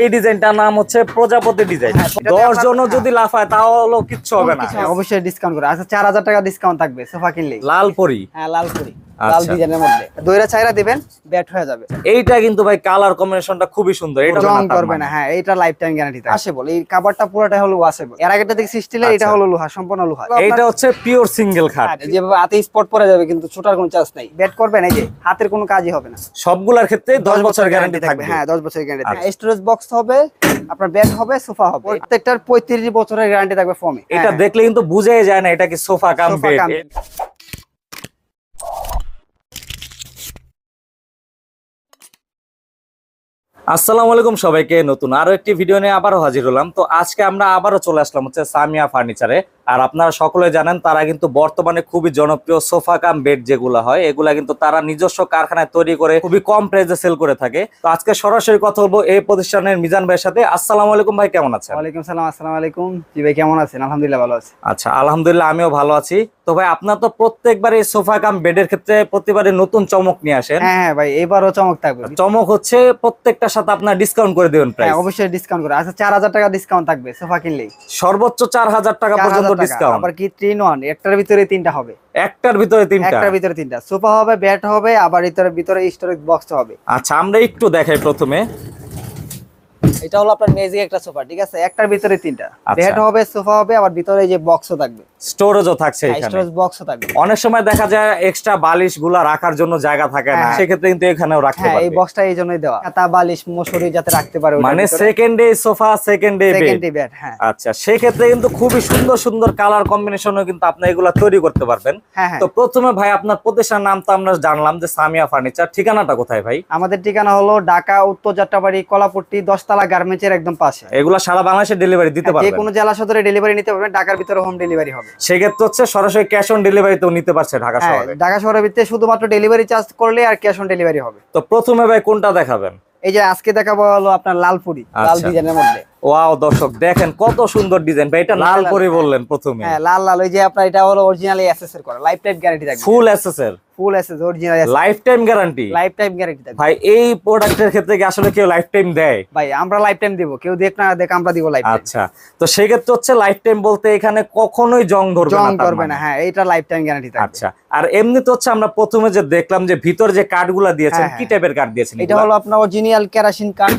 এই ডিজাইনটার নাম হচ্ছে প্রজাপতি ডিজাইন। 10 জন যদি লাফায় তাহলে কিচ্ছু হবে না। অবশ্যই ডিসকাউন্ট করে। আচ্ছা 4000 টাকা ডিসকাউন্ট থাকবে সোফা কিনলে। লাল পরি। হ্যাঁ লাল পরি, লাল ডিজাইনের মধ্যে দইরা চাইরা দিবেন, ব্যাট হয়ে যাবে। এইটা কিন্তু ভাই কালার কম্বিনেশনটা খুবই সুন্দর। এটা রং করবে না। হ্যাঁ এটা লাইফ টাইম গ্যারান্টি থাকে। ওয়াশেবল, এই কভারটা পুরোটা হলো ওয়াশেবল। এর আগেটা দেখছি স্টিলের, এটা হলো লোহা, সম্পূর্ণ লোহা। এটা হচ্ছে পিওর সিঙ্গেল খাট। যেভাবে হাতে স্পট পড়ে যাবে কিন্তু ছোটার কোনো চান্স নাই। ব্যাট করবেন এই যে হাতের কোনো কাজই হবে না। সবগুলোর ক্ষেত্রে 10 বছর গ্যারান্টি থাকবে। হ্যাঁ 10 বছরের গ্যারান্টি থাকবে। স্টোরেজ বক্স হবে, আপনার ব্যাট হবে, সোফা হবে। প্রত্যেকটার 35 বছরের গ্যারান্টি থাকবে ফোমে। এটা দেখলে কিন্তু বুঝাই যায় না এটা কি সোফা কাম বেড। আসসালামু আলাইকুম সবাইকে, নতুন আরো একটি ভিডিও নিয়ে আবারও হাজির হলাম। তো আজকে আমরা আবারও চলে আসলাম হচ্ছে সামিয়া ফার্নিচারে। আর আপনারা সকলে জানেন তারা কিন্তু বর্তমানে খুবই জনপ্রিয় সোফা কাম বেড যেগুলো হয়, এগুলা কিন্তু তারা নিজস্ব কারখানায় তৈরি করে খুবই কম প্রাইসে সেল করে থাকে। তো আজকে সরাসরি কথা বলবো এই প্রতিষ্ঠানের মিজান ভাইয়ের সাথে। আসসালামু আলাইকুম ভাই, কেমন আছেন? ওয়ালাইকুম সালাম। আসসালামু আলাইকুম। জি ভাই কেমন আছেন? আলহামদুলিল্লাহ ভালো আছি। আচ্ছা আলহামদুলিল্লাহ আমিও ভালো আছি। তো ভাই আপনার তো প্রত্যেকবার এই সোফা কাম বেডের ক্ষেত্রে প্রতিবারে নতুন চমক নিয়ে আসেন। হ্যাঁ ভাই এবারও চমক থাকবে। চমক হচ্ছে প্রত্যেকটার সাথে আপনার ডিসকাউন্ট করে দেবেন প্রাইস। হ্যাঁ অবশ্যই ডিসকাউন্ট করে। আচ্ছা 4000 টাকা ডিসকাউন্ট থাকবে সোফা কিনলেই। সর্বোচ্চ 4000 টাকা পর্যন্ত ডিসকাউন্ট। আবার কি 3 in 1, একটার ভিতরে তিনটা হবে। একটার ভিতরে তিনটা? একটার ভিতরে তিনটা সোফা হবে, ব্যাট হবে, আবার এটার ভিতরে স্টোরেজ বক্স হবে। আচ্ছা আমরা একটু দেখাই প্রথমে। এটা হলো আপনার মেজিক একটা সোফা, ঠিক আছে? একটার ভিতরে তিনটা ব্যাট হবে, সোফা হবে, আবার ভিতরে এই যে বক্সও থাকবে, স্টোরেজও থাকছে এখানে। স্টোরেজ বক্সও থাকবে। অনেক সময় দেখা যায় এক্সট্রা বালিশগুলা রাখার জন্য জায়গা থাকে না, সেক্ষেত্রে কিন্তু এখানেও রাখতে পারবে। এই বক্সটা এই জন্যই দেওয়া, খাতা বালিশ মশারি যাতে রাখতে পারে। মানে second day sofa, second day bed. হ্যাঁ আচ্ছা সেক্ষেত্রে কিন্তু খুবই সুন্দর সুন্দর কালার কম্বিনেশনও কিন্তু আপনি এগুলা তৈরি করতে পারবেন। তো প্রথমে ভাই আপনার প্রতিষ্ঠানের নাম তো আমরা জানলাম যে সামিয়া ফার্নিচার, ঠিকানাটা কোথায় ভাই? আমাদের ঠিকানা হলো ঢাকা উত্তর যাত্রাবাড়ি কলাপট্টি 10 তলা গার্মেন্টসের একদম পাশে। এগুলা সারা বাংলাদেশে ডেলিভারি দিতে পারবেন? যে কোনো জেলা সদরে ডেলিভারি নিতে পারবেন, ঢাকার ভিতরে হোম ডেলিভারি হবে। সেক্ষেত্রে হচ্ছে সরাসরি ক্যাশ অন ডেলিভারিতেও নিতে পারছে ঢাকা শহরে? ঢাকা শহরের ভিতরে শুধুমাত্র ডেলিভারি চার্জ করলে আর ক্যাশ অন ডেলিভারি হবে। তো প্রথমে ভাই কোনটা দেখাবেন? এই যে আজকে দেখাবো হলো আপনার লালপুরি, লাল ডিজাইনের মধ্যে। ওয়াও দর্শক দেখেন কত সুন্দর ডিজাইন ভাই। এটা লাল পরি বললেন প্রথমে? হ্যাঁ লাল লাল। ওই যে আপনার এটা হলো অরিজিনালি এসএসএর করা, লাইফ টাইম গ্যারান্টি থাকবে। ফুল এসএসএর? Full SS original lifetime guarantee? Lifetime guarantee থাকবে ভাই। এই প্রোডাক্টের ক্ষেত্রে কি আসলে কেউ লাইফ টাইম দেয়? ভাই আমরা লাইফ টাইম দেব, কেউ দেখ না দেখ আমরা দিব লাইফ টাইম। আচ্ছা তো সেই ক্ষেত্রে হচ্ছে লাইফ টাইম বলতে এখানে কখনোই জং ধরবে না? জং করবে না। হ্যাঁ এটা লাইফ টাইম গ্যারান্টি থাকবে। আচ্ছা আর এমনিতে হচ্ছে আমরা প্রথমে যে দেখলাম যে ভিতর যে কাঠগুলা দিয়েছেন, কি টাইপের কাঠ দিয়েছেন? এটা হলো আপনার অরিজিনাল কেরোসিন কাঠ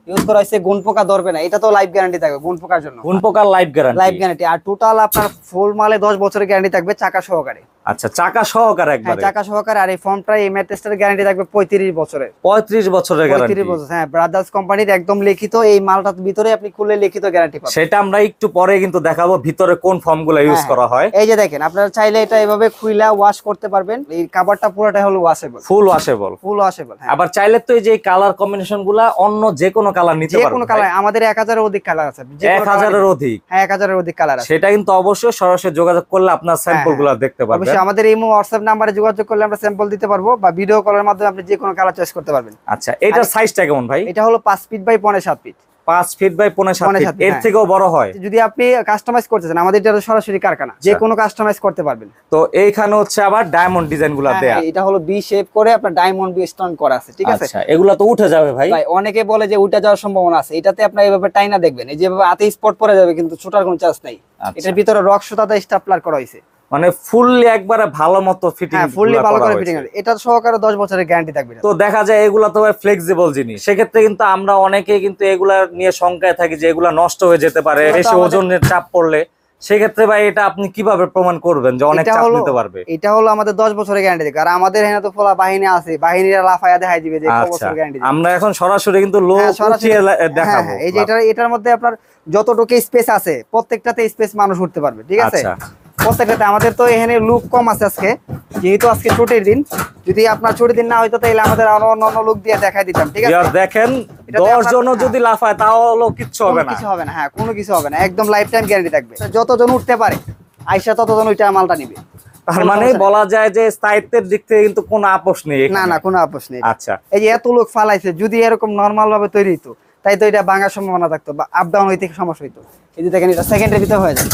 ইউজ করা হয়েছে, গুণ পোকা ধরবে না। এটা তো লাইফ গ্যারান্টি থাকবে গুণ পোকার জন্য। গুণ পোকার লাইফ গ্যারান্টি? Life guarantee. আর টোটাল আপনার ফুল মালে 10 বছরের গ্যারান্টি থাকবে চাকা সহকারে। আচ্ছা চাকা সহকারে একবারে? চাকা সহকারে। আর এই ফর্মটা এই ম্যাট্রেসটার গ্যারান্টি থাকবে 35 বছরের। 35 বছরের গ্যারান্টি? 35 বছর। হ্যাঁ ব্রাদার্স কোম্পানির একদম লিখিত। এই মালটার ভিতরে আপনি খুললে লিখিত গ্যারান্টি পাবেন। সেটা আমরা একটু পরে কিন্তু দেখাবো ভিতরে কোন ফর্মগুলো ইউজ করা হয়। এই যে দেখেন আপনারা চাইলে এটা এভাবে খুইলা ওয়াশ করতে পারবেন। এই কভারটা পুরোটাই হলো ওয়াশেবল। ফুল ওয়াশেবল? ফুল ওয়াশেবল। আবার চাইলে তো এই যে কালার কম্বিনেশনগুলো অন্য যে কোনো কালার নিতে পারবেন? যে কোনো কালার। আমাদের 1000 এর অধিক কালার আছে। 1000 এর অধিক? হ্যাঁ 1000 এর অধিক কালার আছে। সেটা কিন্তু অবশ্যই সরাসরি যোগাযোগ করলে আপনার স্যাম্পলগুলো দেখতে পারবেন। অবশ্যই আমাদের ইমো হোয়াটসঅ্যাপ নাম্বারে যোগাযোগ করলে আমরা স্যাম্পল দিতে পারবো, বা ভিডিও কলের মাধ্যমে আপনি যে কোনো কালার চয়েস করতে পারবেন। আচ্ছা এটার সাইজটা কেমন ভাই? এটা হলো 5 feet by 7.5 feet. 5 feet by 7.5 feet? এর থেকেও বড় হয়? যদি আপনি কাস্টমাইজ করতে চান, আমাদের এটা সরাসরি কারখানা, যে কোনো কাস্টমাইজ করতে পারবেন। তো এইখানে হচ্ছে আবার ডায়মন্ড ডিজাইনগুলো দেয়া? এটা হলো বি শেপ করে আপনার ডায়মন্ড বি স্টোন করা আছে, ঠিক আছে? আচ্ছা এগুলা তো উঠে যাবে ভাই? ভাই অনেকে বলে যে উঠে যাওয়ার সম্ভাবনা আছে। এটাতে আপনি এইভাবে টাইনা দেখবেন, এই যেভাবে হাতে স্পট পড়ে যাবে কিন্তু ছোটার কোনো চান্স নাই। এটার ভিতরে রক সুতাতে স্টাপলার করা হয়েছে, মানে ফুললি একবারে ভালো মতো ফিটিং? হ্যাঁ ফুললি ভালো করে ফিটিং আছে। এটা সহকারে 10 বছরের গ্যারান্টি থাকবে। তো দেখা যায় এগুলা তো ভাই ফ্লেক্সিবল জিনিস, সেক্ষেত্রে কিন্তু আমরা অনেকেই কিন্তু এগুলা নিয়ে শঙ্কায় থাকি যে এগুলা নষ্ট হয়ে যেতে পারে বেশি ওজনের চাপ পড়লে। সেক্ষেত্রে ভাই এটা আপনি কিভাবে প্রমাণ করবেন যে অনেক চাপ নিতে পারবে? এটা হলো আমাদের 10 বছরের গ্যারান্টি থাকে। আর আমাদের এখানে তো ফলা বাহিনী আছে, বাহিনীরা লাফায়া দেখাই দিবে যে কত বছরের গ্যারান্টি। আমরা এখন সরাসরি কিন্তু লোক উঠিয়ে দেখাবো। এই যে এটার মধ্যে আপনার যতটুকু স্পেস আছে প্রত্যেকটাতে স্পেস মানুষ উঠতে পারবে, ঠিক আছে? প্রত্যেকটাতে। আমাদের তো এখানে লুক কম আছে আজকে, যেহেতু আজকে ছুটির দিন। যদি আপনার ছুটির দিন না হইতো তাহলে আমাদের আরো অন্য লুক দিয়ে দেখাই দিতাম, ঠিক আছে? দেখেন 10 জন যদি লাফায় তাহলে কিচ্ছু হবে না? কিছু হবে না। হ্যাঁ কোনো কিছু হবে না, একদম লাইফ টাইম গ্যারান্টি থাকবে। যতজন উঠতে পারে আয়শা ততজন ওইটা মালটা নিবে। তার মানে বলা যায় যে স্থায়িত্বের দিক থেকে কিন্তু কোনো আপোষ নেই? না না কোনো আপোষ নেই। আচ্ছা এই যে এত লোক ফালাইছে, যদি এরকম নরমাল ভাবে তৈরি হতো তাই তো এটা ভাঙার সম্ভাবনা থাকতো বা আপ ডাউন হইতে সমস্যা হইতো। এই যে দেখেন এটা সেকেন্ডের ভিতরে হয়ে যায়,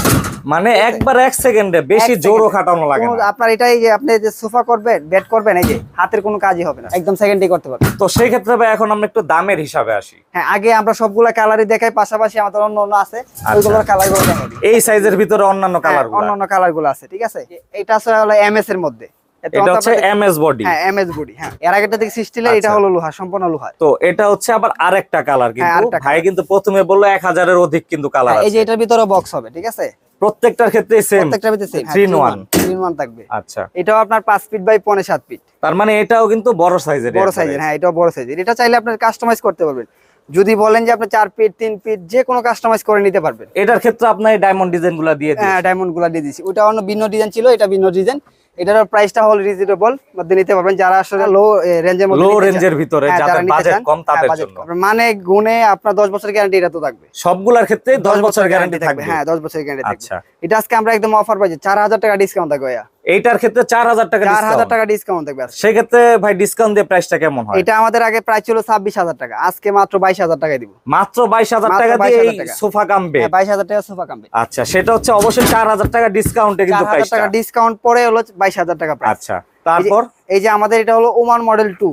মানে একবার 1 সেকেন্ডে, বেশি জোরও খাটানো লাগে না। আপনার এটাই যে আপনি যে সোফা করবেন, বেড করবেন, এই যে হাতের কোনো কাজই হবে না, একদম সেকেন্ডেই করতে পারবেন। তো সেই ক্ষেত্রে ভাই এখন আমরা একটু দামের হিসাবে আসি। হ্যাঁ, আগে আমরা সবগুলা কালারই দেখাই, পাশাপাশি আমাদের অন্য অন্য আছে, ওইগুলোর কালারগুলো দেখাই দিই। এই সাইজের ভিতরে অন্যান্য কালার, অন্য কালারগুলো আছে, ঠিক আছে। এটা আছে হলো এমএস এর মধ্যে, এটা হচ্ছে এমএস বডি। হ্যাঁ, এমএস বডি। হ্যাঁ, এর আগেরটা থেকে স্টিলের, এটা হলো লোহা, সম্পূর্ণ লোহা। তো এটা হচ্ছে আবার আরেকটা কালার, কিন্তু ভাই কিন্তু প্রথমে বললো 1000 এর অধিক কিন্তু কালার আছে। এই যে এটার ভিতরে বক্স হবে, ঠিক আছে, প্রত্যেকটার ক্ষেত্রে সেম, প্রত্যেকটার ভিতরে সেম 3-in-1 থাকবে। আচ্ছা, এটাও আপনার 5 ফিট বাই 7.5 ফিট, তার মানে এটাও কিন্তু বড় সাইজের। বড় সাইজের, হ্যাঁ, এটাও বড় সাইজের। এটা চাইলে আপনি কাস্টমাইজ করতে পারবেন, যদি বলেন যে আপনি 4 ফিট 3 ফিট যে কোনো কাস্টমাইজ করে নিতে পারবেন। এটার ক্ষেত্রে আপনি ডায়মন্ড ডিজাইনগুলো দিয়ে দিন। হ্যাঁ, ডায়মন্ড গুলা দিয়ে দিয়েছি। ওটা অন্য ভিন্ন ডিজাইন ছিল, এটা ভিন্ন ডিজাইন। এটার প্রাইসটা হল রিজনেবল মধ্যে নিতে পারবেন, যারা আসলে লো রেঞ্জের মধ্যে, লো রেঞ্জের ভিতরে যাদের বাজেট কম তাদের জন্য। মানে গুণে আপনার 10 বছর গ্যারান্টি এটা তো থাকবে, সবগুলোর ক্ষেত্রে 10 বছর গ্যারান্টি থাকবে। হ্যাঁ, 10 বছর গ্যারান্টি থাকবে। আচ্ছা, এটা আজকে আমরা একদম অফার পাইছি, 4000 টাকা ডিসকাউন্ট থাকবে ভাইয়া। এইটার ক্ষেত্রে 4000 টাকা ডিসকাউন্ট, 4000 টাকা ডিসকাউন্ট থাকবে। সেই ক্ষেত্রে ভাই ডিসকাউন্ট দিয়ে প্রাইসটা কেমন হয়? এটা আমাদের আগে প্রাইস ছিল 26000 টাকা, আজকে মাত্র 22000 টাকায় দিব। মাত্র 22000 টাকা দিয়ে এই সোফা কাম বেড। 22000 টাকা সোফা কাম বেড। আচ্ছা, সেটা হচ্ছে অবশ্যই 4000 টাকা ডিসকাউন্টে কিন্তু প্রাইসটা। 4000 টাকা ডিসকাউন্ট পরে হলো 22000 টাকা প্রাইস। আচ্ছা, তারপর এই যে আমাদের এটা হলো ওমান মডেল 2।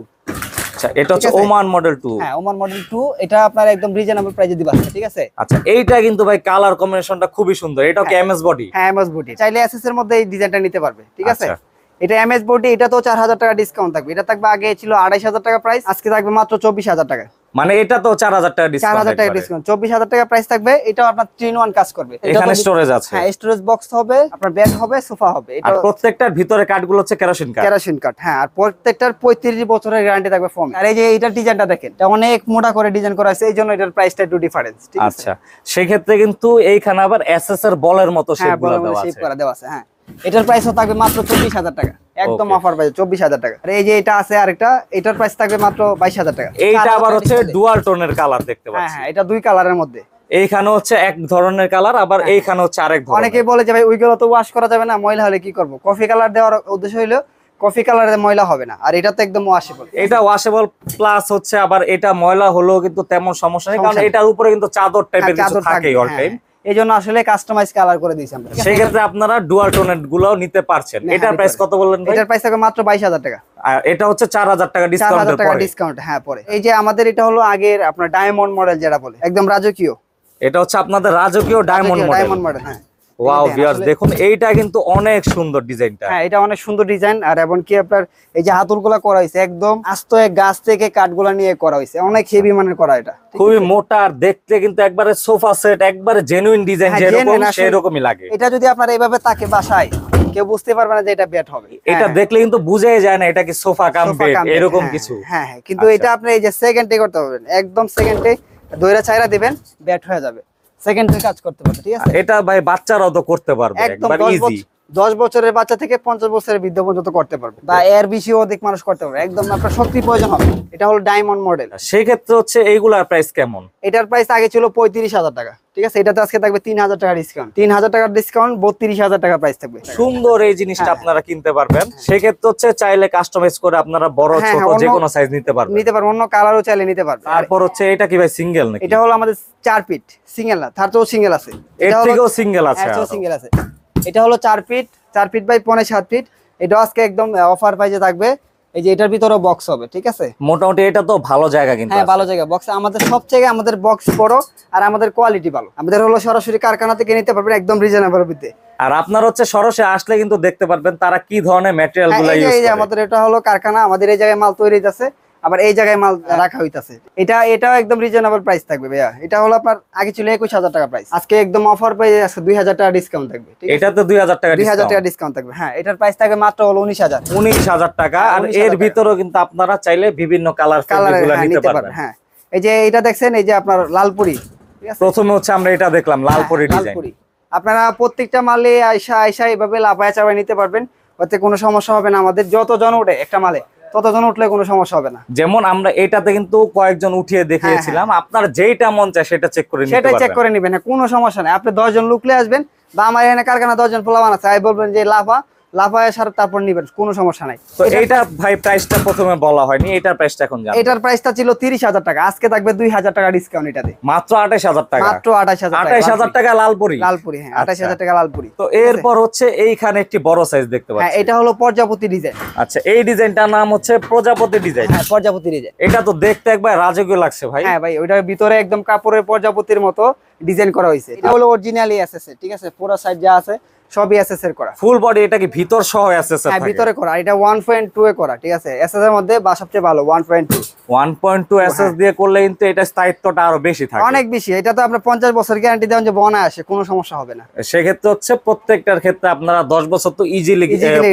আচ্ছা, এটা হচ্ছে ওমান মডেল 2। হ্যাঁ, ওমান মডেল 2, এটা আপনার একদম রিজনেবল প্রাইসে দিবা, ঠিক আছে। আচ্ছা, এইটা কিন্তু ভাই কালার কম্বিনেশনটা খুবই সুন্দর। এটাও কি এমএস বডি? হ্যাঁ, এমএস বডি। চাইলে এসএস এর মধ্যে এই ডিজাইনটা নিতে পারবে, ঠিক আছে। আচ্ছা, এটা এমএস বডি, এটা তো 4000 টাকা ডিসকাউন্ট থাকবে। এটা থাকবে, আগে ছিল 28500 টাকা প্রাইস, আজকে থাকবে মাত্র 24000 টাকা। মানে এটা তো 4000 টাকা ডিসকাউন্ট, 4000 টাকা ডিসকাউন্ট, 24000 টাকা প্রাইস থাকবে। এটাও আপনার 3-in-1 কাজ করবে। এখানে স্টোরেজ আছে। হ্যাঁ, স্টোরেজ বক্স হবে, আপনার বেড হবে, সোফা হবে। এটা আর প্রত্যেকটার ভিতরে কাঠগুলো হচ্ছে কেরোসিন কাঠ। কেরোসিন কাঠ, হ্যাঁ। আর প্রত্যেকটার 35 বছরের গ্যারান্টি থাকবে ফোম। আর এই যে এটার ডিজাইনটা দেখেন, এটা অনেক মোটা করে ডিজাইন করা আছে, এইজন্য এটার প্রাইসটা একটু ডিফারেন্স, ঠিক আছে। আচ্ছা, সেই ক্ষেত্রে কিন্তু এইখানে আবার এসএস এর বলের মতো শেপগুলো দেওয়া আছে। শেপ করা দেওয়া আছে, হ্যাঁ। এটার প্রাইসও থাকবে মাত্র 24000 টাকা, একদম অফার প্রাইস 24000 টাকা। আর এই যে এটা আছে আরেকটা, এটার প্রাইস থাকবে মাত্র 22000 টাকা। এইটা আবার হচ্ছে ডুয়াল টোনের কালার দেখতে পাচ্ছি। হ্যাঁ, এটা দুই কালারের মধ্যে। এইখানে হচ্ছে এক ধরনের কালার, আবার এইখানে হচ্ছে আরেক ধরনের। অনেকে বলে যে ভাই ওইগুলো তো ওয়াশ করা যাবে না, ময়লা হলে কি করব। কফি কালার দেওয়ার উদ্দেশ্য হইলো কফি কালারে ময়লা হবে না, আর এটা তো একদম ওয়াশেবল। এটা ওয়াশেবল প্লাস হচ্ছে আবার এটা ময়লা হলেও কিন্তু তেমন সমস্যা নেই, কারণ এটার উপরে কিন্তু চাদর টাইপের কিছু থাকেই অল টাইম। এই জন্য আসলে কাস্টমাইজ কালার করে দিয়েছি আমরা। সেই ক্ষেত্রে আপনারা ডুয়াল টোনের গুলোও নিতে পারছেন। এটার প্রাইস কত বললেন ভাই? এটার প্রাইস থাকবে মাত্র 22000 টাকা। আর এটা হচ্ছে 4000 টাকা ডিসকাউন্টের পরে। ডিসকাউন্ট, হ্যাঁ, পরে। এই যে আমাদের এটা হলো আগের আপনার ডায়মন্ড মডেল যেটা বলে, একদম রাজকীয়। এটা হচ্ছে আপনাদের রাজকীয় ডায়মন্ড মডেল। হ্যাঁ। ওয়াও ভিউয়ার্স, দেখুন এইটা কিন্তু অনেক সুন্দর ডিজাইনটা। হ্যাঁ, এটা অনেক সুন্দর ডিজাইন। আর এবং কি আপনার এই যে হাতুলগুলা করা হয়েছে একদম আস্ত এক গাছ থেকে কাঠগুলা নিয়ে করা হয়েছে, অনেক হেভি মানের করা। এটা খুবই মোটা, আর দেখতে কিন্তু একবারে সোফা সেট, একবারে জেনুইন ডিজাইন যেরকম সেরকমই লাগে। এটা যদি আপনার এইভাবে তাকে বাসায়, কেউ বুঝতে পারবে না যে এটা বেড হবে। এটা দেখলে কিন্তু বুঝাই যায় না এটা কি সোফা কাম বেড এরকম কিছু। হ্যাঁ, কিন্তু এটা আপনি এই যে সেকেন্ডে করতে পারবেন, একদম সেকেন্ডে দইরা চাইরা দিবেন, বেড হয়ে যাবে, সেকেন্ডে কাজ করতে পারবে, ঠিক আছে। এটা ভাই বাচ্চারাও তো করতে পারবে, একদম একবার ইজি। 10 বছরের বাচ্চা থেকে 50 বছরের বৃদ্ধ পর্যন্ত করতে পারবে, বা এর বেশিও অধিক মানুষ করতে পারবে। একদম আপনার শক্তি প্রয়োজন হবে। এটা হলো ডায়মন্ড মডেল। সেই ক্ষেত্রে হচ্ছে এইগুলার প্রাইস কেমন? এটার প্রাইস আগে ছিল 35000 টাকা, ঠিক আছে। এটাতে আজকে থাকবে 3000 টাকা ডিসকাউন্ট। 3000 টাকার ডিসকাউন্ট 32000 টাকা প্রাইস থাকবে। সুন্দর এই জিনিসটা আপনারা কিনতে পারবেন। সেই ক্ষেত্রে হচ্ছে চাইলে কাস্টমাইজ করে আপনারা বড় ছোট যে কোনো সাইজ নিতে পারবেন, অন্য কালারও চাইলে নিতে পারবেন। তারপর হচ্ছে এটা কি ভাই সিঙ্গেল নাকি? এটা হলো আমাদের 4 ফিট সিঙ্গেল, না তার তো সিঙ্গেল আছে, এর থেকেও সিঙ্গেল আছে। সিঙ্গেল আছে। এটা হলো 4 ফিট বাই 7.5 ফিট। এটা আজকে একদম অফার প্রাইসে থাকবে। এই যে এটার ভিতরে বক্স হবে, ঠিক আছে। মোটামুটি এটা তো ভালো জায়গা, কিন্তু হ্যাঁ, ভালো জায়গা। বক্স আমাদের সব জায়গায় আমাদের বক্স বড়, আর আমাদের কোয়ালিটি ভালো। আমাদের হলো সরাসরি কারখানা থেকে নিতে পারবেন একদম রিজনেবল ভিত্তিতে। আর আপনার হচ্ছে সরাসরি আসলে কিন্তু দেখতে পারবেন তারা কি ধরনের ম্যাটেরিয়াল গুলো ইউজ করে। এই যে আমাদের এটা হলো কারখানা, আমাদের এই জায়গায় মাল তৈরি হইতাছে, আবার এই জায়গায় মাল রাখা হইতাছে। এটাও একদম রিজনেবল প্রাইস থাকবে ভাইয়া। এটা হলো আপনার আগে ছিল 21000 টাকা প্রাইস, আজকে একদম অফার পেয়ে আজকে 2000 টাকা ডিসকাউন্ট থাকবে, ঠিক আছে। এটাতে 2000 টাকা ডিসকাউন্ট, 2000 টাকা ডিসকাউন্ট থাকবে। হ্যাঁ, এটার প্রাইস থাকবে মাত্র হলো 19000 টাকা। আর এর ভিতরেও কিন্তু আপনারা চাইলে বিভিন্ন কালারগুলো নিতে পারবেন। হ্যাঁ, এই যে এটা দেখছেন, এই যে আপনার লালপুরি, ঠিক আছে। প্রথমে হচ্ছে আমরা এটা দেখলাম লালপুরি ডিজাইন। আপনারা প্রত্যেকটা মালে আয়সা এইভাবে লাফায়া চাপায় নিতে পারবেন, ওতে কোনো সমস্যা হবে না। আমাদের যতজন ওঠে একটা মালে, ততজন উঠলে কোনো সমস্যা হবে না। যেমন আমরা এটাতে কিন্তু কয়েকজন উঠিয়ে দেখিয়েছিলাম, আপনার যেটা মন চায় সেটা চেক করে নিতে পারবেন। সেটা চেক করে নেবেন, কোনো সমস্যা নেই। আপনি 10 জন লুকলে আসবেন, বা আমার এখানে কারখানা 10 জন পোলাবান আছে, বলবেন যে লাফা, লাফায় সার তারপর নিবেন, কোনো সমস্যা নাই। তো এইটা ভাই প্রাইসটা প্রথমে বলা হয়নি, এটার প্রাইসটা এখন জানেন? এটার প্রাইসটা ছিল 30,000 টাকা, আজকে থাকবে 2,000 টাকা ডিসকাউন্ট এটাতে। মাত্র 28,000 টাকা? মাত্র 28,000 টাকা। 28,000 টাকা লালপুরি? লালপুরি, হ্যাঁ 28,000 টাকা লালপুরি। তো এরপর হচ্ছে এইখানে একটি বড় সাইজ দেখতে হ্যাঁ, পাচ্ছি। এটা হলো প্রজাপতি ডিজাইন। আচ্ছা, এই ডিজাইনটার নাম হচ্ছে প্রজাপতি ডিজাইন। হ্যাঁ, প্রজাপতি ডিজাইন। এটা তো দেখতে একবার রাজকীয় লাগছে ভাই। হ্যাঁ ভাই, ওইটার ভিতরে একদম কাপড়ের প্রজাপতির মতো ডিজাইন করা হয়েছে। এটা হলো অরিজিনালি এসএস এর, ঠিক আছে, পুরো সাইড যা আছে সবই এসএস এর করা। ফুল বডি এটা কি ভিতর সহ এসএস এর? হ্যাঁ, থাকে ভিতরে করা। এটা 1.2 এ করা, ঠিক আছে, এসএস এর মধ্যে বা সবচেয়ে ভালো 1.2। 1.2 এসএস দিয়ে করলে কিন্তু এটা স্থায়িত্বটা আরো বেশি থাকে। অনেক বেশি। এটা তো আপনি 50 বছর গ্যারান্টি দেন যে বনা আসে, কোনো সমস্যা হবে না। সেক্ষেত্রে হচ্ছে প্রত্যেকটার ক্ষেত্রে আপনারা 10 বছর তো ইজিলি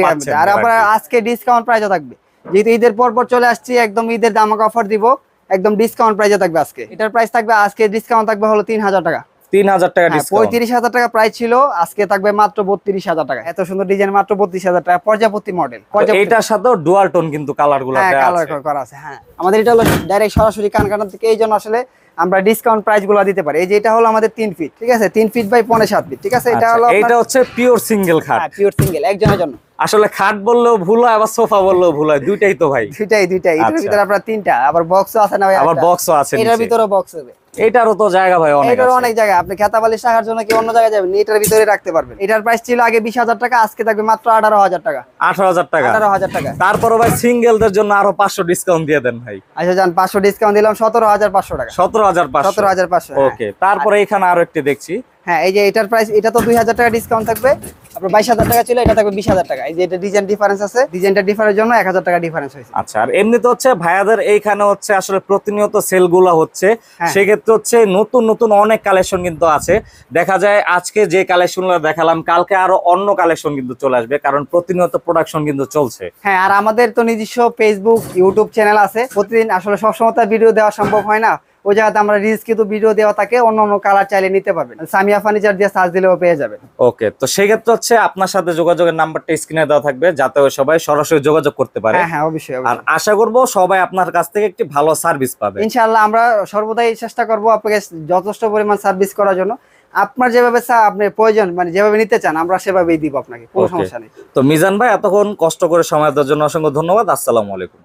পাচ্ছেন। আর আমরা আজকে ডিসকাউন্ট প্রাইসও থাকবে, যেহেতু ঈদের পর চলে আসছি, একদম ঈদের দামাকা অফার দিব, একদম ডিসকাউন্ট প্রাইসে থাকবে আজকে। এটার প্রাইস থাকবে আজকে ডিসকাউন্ট থাকবে হলো 3,000 টাকা। 3,000 টাকা ডিসকাউন্ট। 35,000 টাকা প্রাইস ছিল, আজকে থাকবে মাত্র 32,000 টাকা। এত সুন্দর ডিজাইন মাত্র 32,000 টাকা। প্রজাপতি মডেল। এটার সাথেও ডুয়াল টোন কিন্তু কালার গুলো হ্যাঁ, দেয়া কালার আছে। করা আছে। হ্যাঁ, আমাদের এটা হলো ডাইরেক্ট সরাসরি কানকাটা থেকে, এই জন্য আসলে আমরা ডিসকাউন্ট প্রাইস গুলো দিতে পারি। এই যে এটা হলো আমাদের 3 ফিট, ঠিক আছে, 3 ফিট বাই 5.7 ফিট, ঠিক আছে। এটা আচ্ছা, হলো এটা হচ্ছে পিওর সিঙ্গেল খাট। পিওর সিঙ্গেল, একজনের জন্য। আসলে খাট বললেও ভুল হয়, আবার সোফা বললেও ভুল হয়, দুইটাই তো ভাই। দুইটাই। এটার আচ্ছা। ভিতরে আপনার 3টা, আবার বক্সও আছে না ভাই? আবার বক্সও আছে এটার নিচে। ভিতরে বক্স হবে। এটারও তো জায়গা ভাই অনেক এটার আছে। অনেক জায়গা। আপনি খেতা বালিশ রাখার জন্য কি অন্য জায়গায় যাবেন? এটার ভিতরে রাখতে পারবেন। এটার প্রাইস ছিল আগে 20,000 টাকা, আজকে থাকবে মাত্র 18,000 টাকা। 18,000 টাকা? 18,000 টাকা। তারপরও ভাই সিঙ্গেলদের জন্য আরো 500 ডিসকাউন্ট দিয়ে দেন ভাই। আচ্ছা যান, 500 ডিসকাউন্ট দিলাম, 17,500 টাকা। 17,500? 17,500। ওকে, তারপরে এখানে আরো একটি দেখছি। হ্যাঁ, এই যে এটার প্রাইস, এটা তো 2,000 টাকা ডিসকাউন্ট থাকবে। আপনার 22,000 টাকা ছিল, এটা থাকবে 20,000 টাকা। এই যে এটা ডিজাইন ডিফারেন্স আছে, ডিজাইনটা ডিফারেন্সের জন্য 1,000 টাকা ডিফারেন্স হয়েছে। আচ্ছা, আর এমনিতে হচ্ছে ভাইয়াদের এইখানে হচ্ছে আসলে প্রতিনিয়ত সেল গুলা হচ্ছে, হ্যাঁ। সেক্ষেত্রে হচ্ছে নতুন নতুন অনেক কালেকশন কিন্তু আছে। দেখা যায় আজকে যে কালেকশন গুলো দেখালাম, কালকে আরো অন্য কালেকশন কিন্তু চলে আসবে, কারণ প্রতিনিয়ত প্রোডাকশন কিন্তু চলছে। হ্যাঁ, আর আমাদের তো নিজস্ব ফেসবুক, ইউটিউব চ্যানেল আছে। প্রতিদিন আসলে সবসময় তো ভিডিও দেওয়া সম্ভব হয় না, ওই জায়গাতে আমরা রিলস কিন্তু ভিডিও দেওয়া থাকে। অন্য অন্য কালার চাইলে নিতে পারবেন, সামিয়া ফার্নিচার দিয়ে সার্চ দিলেও পেয়ে যাবেন। ওকে, তো সেই ক্ষেত্রে হচ্ছে আপনার সাথে যোগাযোগের নাম্বারটা স্ক্রিনে দেওয়া থাকবে, যাতে সবাই সরাসরি যোগাযোগ করতে পারে। হ্যাঁ হ্যাঁ, অবশ্যই আর আশা করব সবাই আপনার কাছ থেকে একটি ভালো সার্ভিস পাবে। ইনশাআল্লাহ আমরা সর্বদাই চেষ্টা করব আপনাকে যথেষ্ট পরিমাণ সার্ভিস করার জন্য। আপনার যেভাবে আপনার প্রয়োজন, মানে যেভাবে নিতে চান, আমরা সেভাবেই দিব আপনাকে, কোনো Okay. সমস্যা নেই। তো মিজান ভাই, এতক্ষণ কষ্ট করে সময় দেওয়ার জন্য অসংখ্য ধন্যবাদ। আসসালামু আলাইকুম।